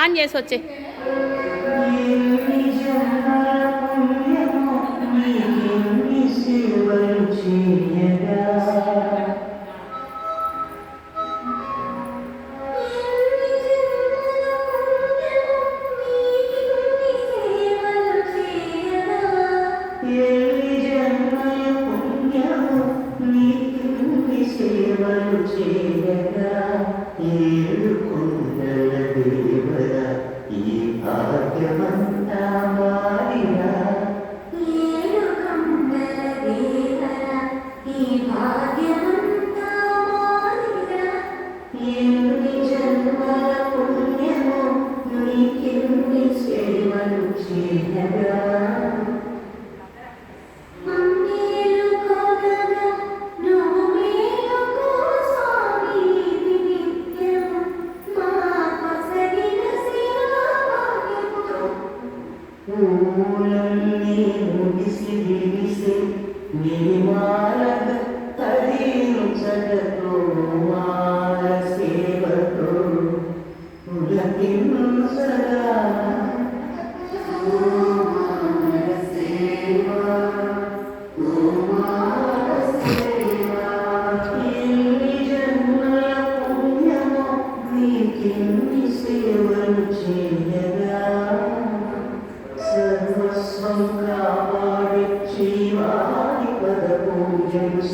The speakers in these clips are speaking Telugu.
ఆన్ చేసి వచ్చి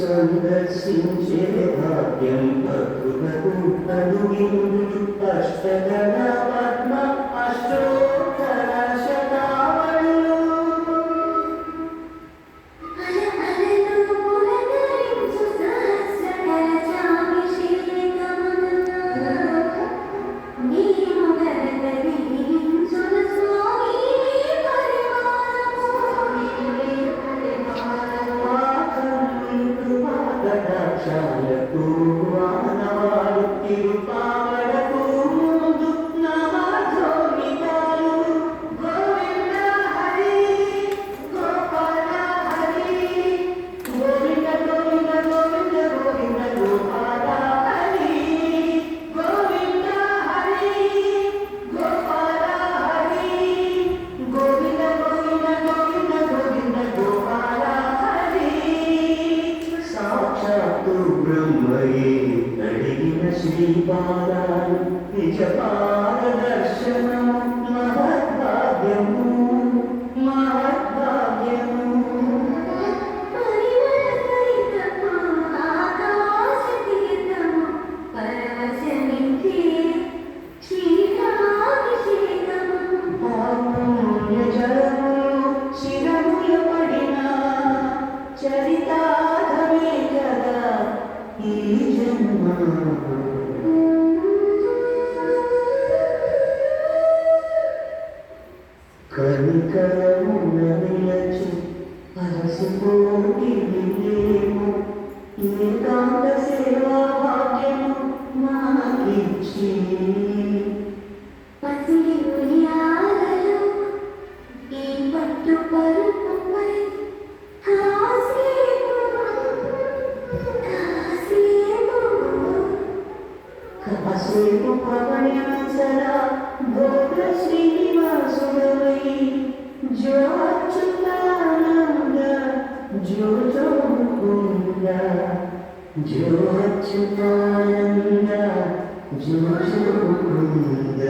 సందర్శించే భాగ్యం భక్తులకు కలుగిందు అష్టగణ పద్మ అష్టోత్తర శతావళులు చాలకు వానవాడు తిరుపావడకు ముందు నమధోమితాలు గోవింద హరి గోపాల హరి గోవింద గోవింద గోవింద గోవింద గోపాల హరి గోవింద హరి గోపాల హరి గోవింద గోవింద గోవింద గోవింద గోపాల హరి సాక్షాత్తు బ్రహ్మయే అడిగిన శ్రీపాదాలు నిజపాద దర్శనము మహద్భాగ్యము మహద్భాగ్యము శిరముల పడిన చరితాధమే కదా ఈ జన్మ కనికరమున నిలచి అలసిపోయి విలేము ఏకాంత సేవా భాగ్యము మాకిచ్చి కాసేపు పవన్యాసరా భోగ శ్రీనివాసుడవై జో అచ్యుతానంద జో జో ముకుంద జో అచ్యుతానంద జో జో ముకుంద